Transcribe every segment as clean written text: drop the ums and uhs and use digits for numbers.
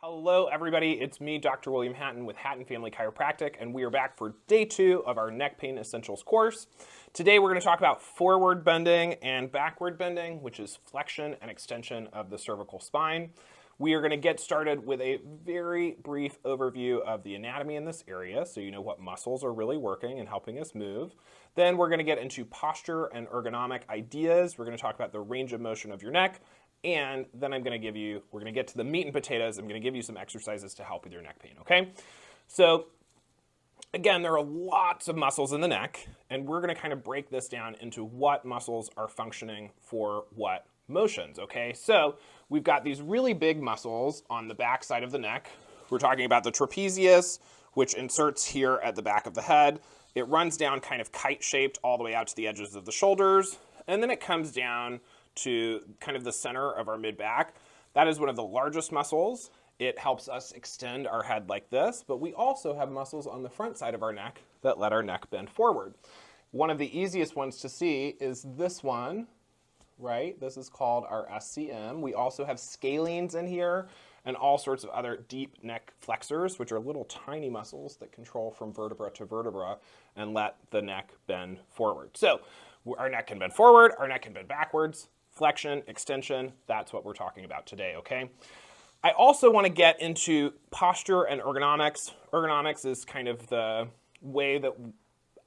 Hello, everybody. It's me, Dr. William Hatton with Hatton Family Chiropractic, and we are back for day 2 of our Neck Pain Essentials course. Today, we're going to talk about forward bending and backward bending, which is flexion and extension of the cervical spine. We are going to get started with a very brief overview of the anatomy in this area, so you know what muscles are really working and helping us move. Then we're going to get into posture and ergonomic ideas. We're going to talk about the range of motion of your neck. And then we're going to get to the meat and potatoes. I'm going to give you some exercises to help with your neck pain, okay? So again, there are lots of muscles in the neck, and we're going to kind of break this down into what muscles are functioning for what motions, okay? So we've got these really big muscles on the back side of the neck. We're talking about the trapezius, which inserts here at the back of the head. It runs down kind of kite-shaped all the way out to the edges of the shoulders, and then it comes down to kind of the center of our mid-back. That is one of the largest muscles. It helps us extend our head like this, but we also have muscles on the front side of our neck that let our neck bend forward. One of the easiest ones to see is this one, right? This is called our SCM. We also have scalenes in here and all sorts of other deep neck flexors, which are little tiny muscles that control from vertebra to vertebra and let the neck bend forward. So our neck can bend forward, our neck can bend backwards. Flexion, extension, that's what we're talking about today, okay? I also want to get into posture and ergonomics. Ergonomics is kind of the way that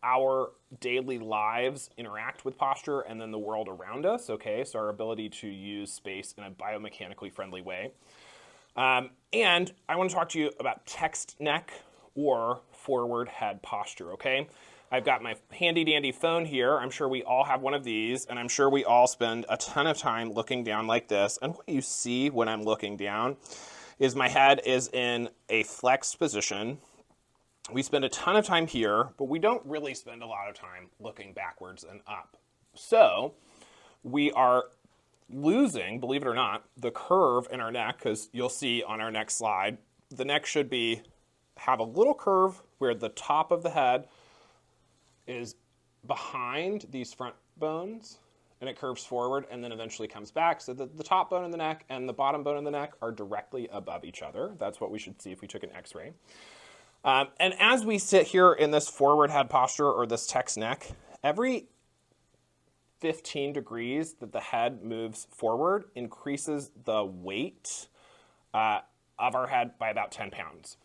our daily lives interact with posture and then the world around us, okay? So our ability to use space in a biomechanically friendly way. And I want to talk to you about text neck or forward head posture, okay? I've got my handy dandy phone here. I'm sure we all have one of these, and I'm sure we all spend a ton of time looking down like this. And what you see when I'm looking down is my head is in a flexed position. We spend a ton of time here, but we don't really spend a lot of time looking backwards and up. So we are losing, believe it or not, the curve in our neck, because you'll see on our next slide, the neck should have a little curve where the top of the head is behind these front bones, and it curves forward and then eventually comes back so that the top bone in the neck and the bottom bone in the neck are directly above each other. That's what we should see if we took an x-ray. And as we sit here in this forward head posture or this text neck, every 15 degrees that the head moves forward increases the weight of our head by about 10 pounds.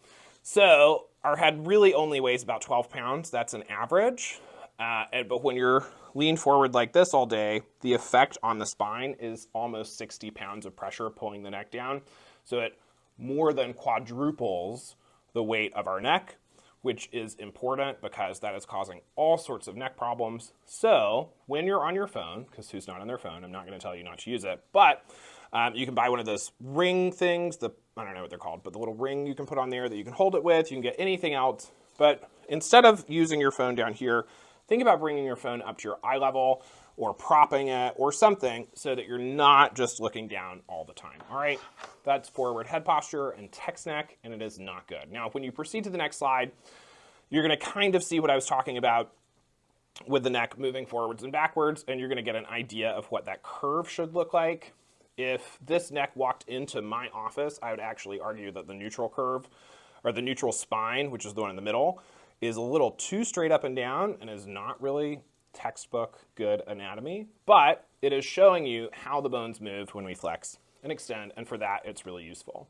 So our head really only weighs about 12 pounds. That's an average. But when you're leaned forward like this all day, the effect on the spine is almost 60 pounds of pressure pulling the neck down. So it more than quadruples the weight of our neck, which is important because that is causing all sorts of neck problems. So when you're on your phone, because who's not on their phone, I'm not going to tell you not to use it, but you can buy one of those ring things, I don't know what they're called, but the little ring you can put on there that you can hold it with. You can get anything else. But instead of using your phone down here, think about bringing your phone up to your eye level or propping it or something so that you're not just looking down all the time. All right, that's forward head posture and text neck, and it is not good. Now, when you proceed to the next slide, you're going to kind of see what I was talking about with the neck moving forwards and backwards, and you're going to get an idea of what that curve should look like. If this neck walked into my office, I would actually argue that the neutral curve, or the neutral spine, which is the one in the middle, is a little too straight up and down and is not really textbook good anatomy, but it is showing you how the bones move when we flex and extend, and for that, it's really useful.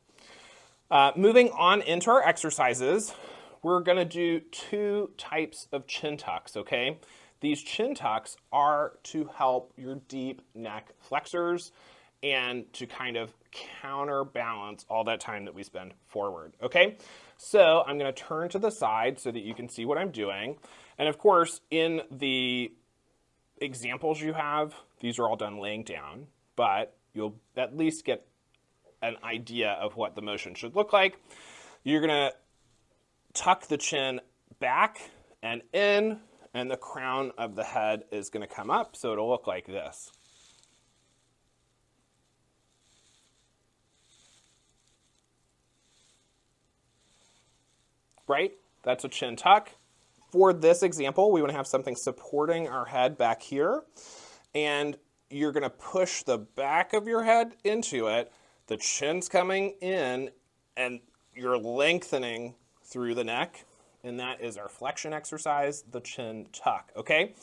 Moving on into our exercises, we're going to do 2 types of chin tucks, okay? These chin tucks are to help your deep neck flexors and to kind of counterbalance all that time that we spend forward, okay? So I'm going to turn to the side so that you can see what I'm doing. And of course, in the examples you have, these are all done laying down, but you'll at least get an idea of what the motion should look like. You're going to tuck the chin back and in, and the crown of the head is going to come up, so it'll look like this. Right? That's a chin tuck. For this example, we want to have something supporting our head back here, and you're going to push the back of your head into it. The chin's coming in and you're lengthening through the neck, and that is our flexion exercise, the chin tuck, okay?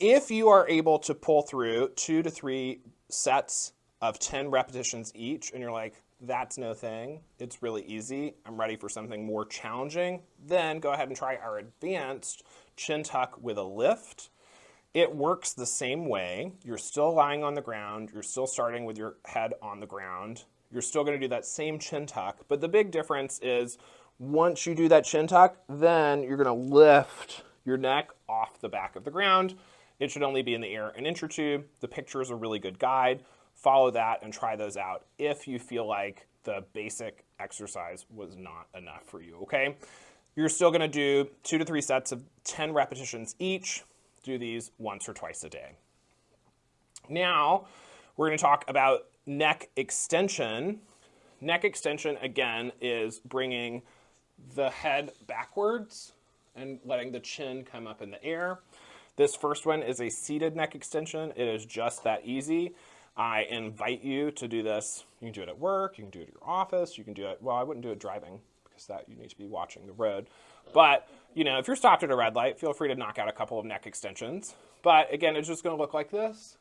If you are able to pull through 2 to 3 sets of 10 repetitions each, and you're like, that's no thing, it's really easy, I'm ready for something more challenging, then go ahead and try our advanced chin tuck with a lift. It works the same way. You're still lying on the ground, you're still starting with your head on the ground, you're still going to do that same chin tuck, but the big difference is once you do that chin tuck, then you're going to lift your neck off the back of the ground. It should only be in the air an inch or two. The picture is a really good guide. Follow that and try those out if you feel like the basic exercise was not enough for you, okay? You're still going to do 2 to 3 sets of 10 repetitions each. Do these once or twice a day. Now, we're going to talk about neck extension. Neck extension, again, is bringing the head backwards and letting the chin come up in the air. This first one is a seated neck extension. It is just that easy. I invite you to do this. You can do it at work, you can do it at your office, you can do it, well, I wouldn't do it driving because that you need to be watching the road. But, you know, if you're stopped at a red light, feel free to knock out a couple of neck extensions. But again, it's just going to look like this.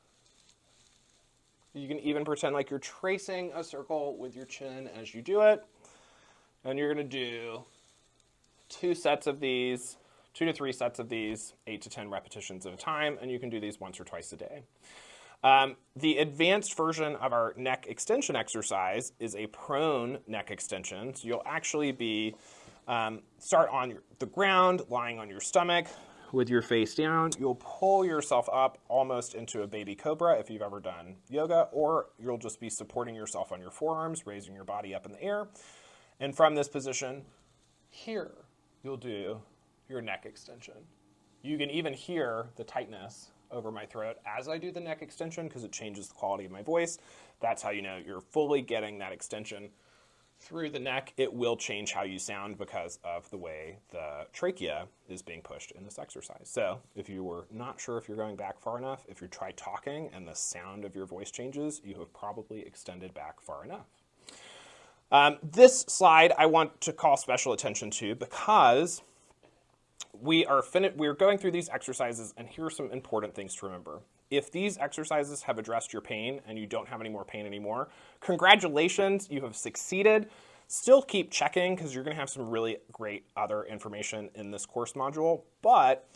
You can even pretend like you're tracing a circle with your chin as you do it. And you're going to do 2 sets of these, 2 to 3 sets of these, 8 to 10 repetitions at a time, and you can do these once or twice a day. The advanced version of our neck extension exercise is a prone neck extension. So you'll actually be, start on the ground, lying on your stomach with your face down. You'll pull yourself up almost into a baby cobra if you've ever done yoga, or you'll just be supporting yourself on your forearms, raising your body up in the air. And from this position here, you'll do your neck extension. You can even hear the tightness over my throat as I do the neck extension because it changes the quality of my voice. That's how you know you're fully getting that extension through the neck. It will change how you sound because of the way the trachea is being pushed in this exercise. So if you were not sure if you're going back far enough, if you try talking and the sound of your voice changes, you have probably extended back far enough. This slide I want to call special attention to because we are going through these exercises, and here are some important things to remember. If these exercises have addressed your pain and you don't have any more pain anymore, congratulations, you have succeeded. Still keep checking because you're going to have some really great other information in this course module, but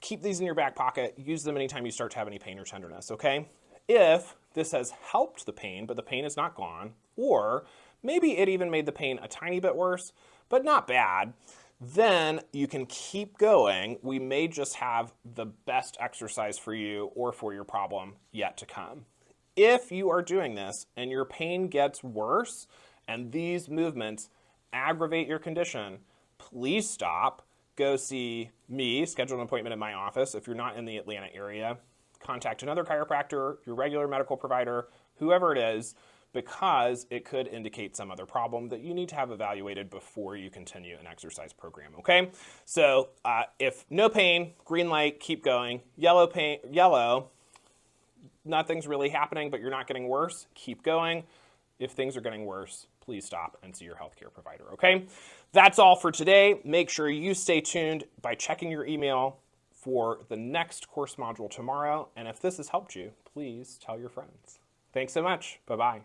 keep these in your back pocket. Use them anytime you start to have any pain or tenderness, okay? If this has helped the pain, but the pain is not gone, or maybe it even made the pain a tiny bit worse, but not bad, then you can keep going. We may just have the best exercise for you or for your problem yet to come. If you are doing this and your pain gets worse and these movements aggravate your condition, please stop. Go see me, schedule an appointment in my office. If you're not in the Atlanta area, contact another chiropractor, your regular medical provider, whoever it is, because it could indicate some other problem that you need to have evaluated before you continue an exercise program, okay? So if no pain, green light, keep going. Yellow, pain, yellow, nothing's really happening, but you're not getting worse, keep going. If things are getting worse, please stop and see your healthcare provider, okay? That's all for today. Make sure you stay tuned by checking your email for the next course module tomorrow. And if this has helped you, please tell your friends. Thanks so much. Bye-bye.